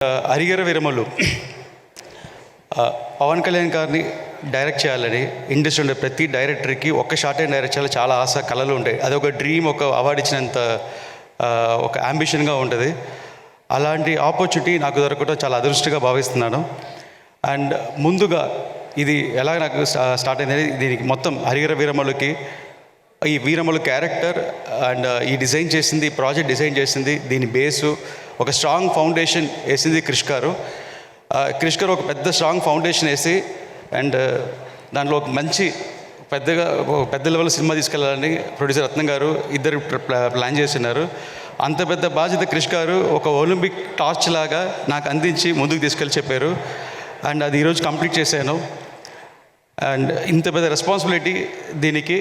హరిహర వీరమల్లు పవన్ కళ్యాణ్ గారిని డైరెక్ట్ చేయాలని ఇండస్ట్రీ ఉండే ప్రతి డైరెక్టర్కి ఒక్క షాటే డైరెక్ట్ చేయాలి చాలా ఆశ కళలు ఉంటాయి. అదొక డ్రీమ్, ఒక అవార్డు ఇచ్చినంత ఒక అంబిషన్గా ఉంటుంది. అలాంటి ఆపర్చునిటీ నాకు దొరకడం చాలా అదృష్టంగా భావిస్తున్నాను. అండ్ ముందుగా ఇది ఎలా నాకు స్టార్ట్ అయింది, దీనికి మొత్తం హరిహర వీరమల్లుకి ఈ వీరమల్లు క్యారెక్టర్ అండ్ ఈ డిజైన్ చేసింది, ప్రాజెక్ట్ డిజైన్ చేసింది, దీని బేసు ఒక స్ట్రాంగ్ ఫౌండేషన్ వేసింది క్రిష్ గారు. ఒక పెద్ద స్ట్రాంగ్ ఫౌండేషన్ వేసి అండ్ దాంట్లో ఒక మంచి పెద్ద లెవెల్ సినిమా తీసుకెళ్ళాలని ప్రొడ్యూసర్ రత్నం గారు ఇద్దరు ప్లాన్ చేస్తున్నారు. అంత పెద్ద బాధ్యత క్రిష్ గారు ఒక ఒలింపిక్ టార్చ్ లాగా నాకు అందించి ముందుకు తీసుకెళ్ళి చెప్పారు. అండ్ అది ఈరోజు కంప్లీట్ చేశాను. అండ్ ఇంత పెద్ద రెస్పాన్సిబిలిటీ దీనికి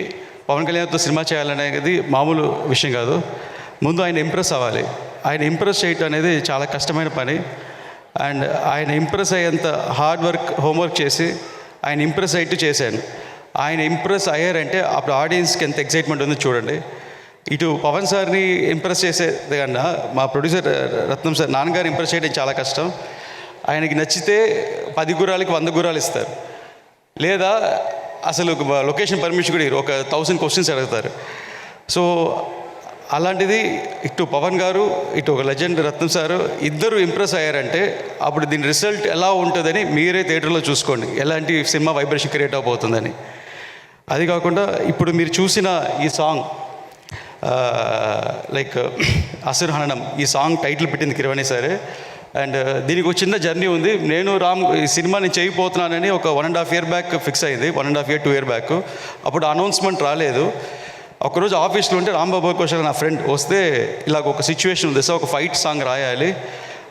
పవన్ కళ్యాణ్తో సినిమా చేయాలనేది మామూలు విషయం కాదు. ముందు ఆయన ఇంప్రెస్ అవ్వాలి. ఆయన ఇంప్రెస్ చేయటం అనేది చాలా కష్టమైన పని. అండ్ ఆయన ఇంప్రెస్ అయ్యేంత హార్డ్ వర్క్, హోంవర్క్ చేసి ఆయన ఇంప్రెస్ అయ్యేట్టు చేశాను. ఆయన ఇంప్రెస్ అయ్యారంటే అప్పుడు ఆడియన్స్కి ఎంత ఎక్సైట్మెంట్ ఉందో చూడండి. ఇటు పవన్ సార్ని ఇంప్రెస్ చేసేది కన్నా మా ప్రొడ్యూసర్ రత్నం సార్, నాన్నగారు ఇంప్రెస్ చేయడం చాలా కష్టం. ఆయనకి నచ్చితే 10 గుర్రాలకి 100 గుర్రాలు ఇస్తారు, లేదా అసలు లొకేషన్ పర్మిషన్ కూడా ఒక 1000 క్వశ్చన్స్ అడుగుతారు. సో అలాంటిది ఇటు పవన్ గారు, ఇటు ఒక లెజెండ్ రత్నం సారు ఇద్దరు ఇంప్రెస్ అయ్యారంటే అప్పుడు దీని రిజల్ట్ ఎలా ఉంటుందని మీరే థియేటర్లో చూసుకోండి, ఎలాంటి సినిమా వైబ్రేషన్ క్రియేట్ అవబోతుందని. అది కాకుండా ఇప్పుడు మీరు చూసిన ఈ సాంగ్ లైక్ అసుర్ హననం, ఈ సాంగ్ టైటిల్ పెట్టింది కిరవాణి సరే. అండ్ దీనికి ఒక చిన్న జర్నీ ఉంది. నేను ఈ సినిమా నేను చేయబోతున్నానని ఒక 1.5 year బ్యాక్ ఫిక్స్ అయింది. 1.5 year 2 year బ్యాక్. అప్పుడు అనౌన్స్మెంట్ రాలేదు. ఒకరోజు ఆఫీస్లో ఉంటే రాంబాబు కోశల్ నా ఫ్రెండ్ వస్తే ఇలాగ ఒక సిచ్యువేషన్ ఉంది సార్, ఒక ఫైట్ సాంగ్ రాయాలి.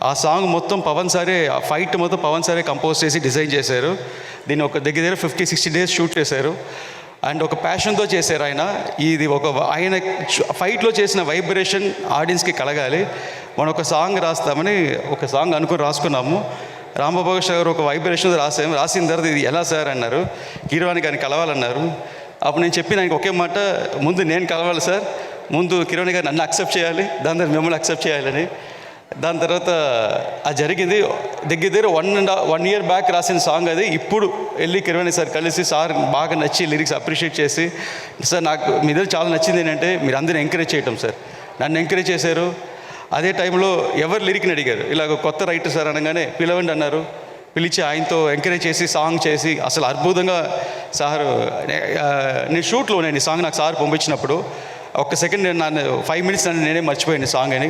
ఆ సాంగ్ మొత్తం పవన్ సారే, ఆ ఫైట్ మొత్తం పవన్ సారే కంపోజ్ చేసి డిజైన్ చేశారు. దీన్ని ఒక దగ్గర 50-60 days షూట్ చేశారు. అండ్ ఒక ప్యాషన్తో చేశారు ఆయన. ఇది ఆయన ఫైట్లో చేసిన వైబ్రేషన్ ఆడియన్స్కి కలగాలి. మనం ఒక సాంగ్ రాస్తామని ఒక సాంగ్ అనుకుని రాసుకున్నాము. రాంబాబు గారు ఒక వైబ్రేషన్ రాసిన తర్వాత ఇది ఎలా సార్ అన్నారు, కిరవాణి గారిని కలవాలన్నారు. అప్పుడు నేను చెప్పిన ఆయనకి ఒకే మాట, ముందు నేను కలవాలి సార్, ముందు కిరవాణి గారు నన్ను అక్సెప్ట్ చేయాలి, దాని తర్వాత మిమ్మల్ని అక్సెప్ట్ చేయాలని. దాని తర్వాత అది జరిగింది. దగ్గర 1 year బ్యాక్ రాసిన సాంగ్ అది. ఇప్పుడు వెళ్ళి కిరవాణి సార్ కలిసి సార్ బాగా నచ్చి లిరిక్స్ అప్రిషియేట్ చేసి, సార్ నాకు మీ దగ్గర చాలా నచ్చింది ఏంటంటే మీరు అందరూ ఎంకరేజ్ చేయటం సార్, నన్ను ఎంకరేజ్ చేశారు. అదే టైంలో ఎవరు లిరిక్ని అడిగారు, ఇలాగ కొత్త రైటర్ సార్ అనగానే పిలవండి అన్నారు. పిలిచి ఆయనతో ఎంకరేజ్ చేసి సాంగ్ చేసి అసలు అద్భుతంగా సార్, నేను షూట్లో నేను ఈ సాంగ్ నాకు సార్ పంపించినప్పుడు ఒక్క సెకండ్, 5 minutes నేనే మర్చిపోయాను సాంగ్ అని.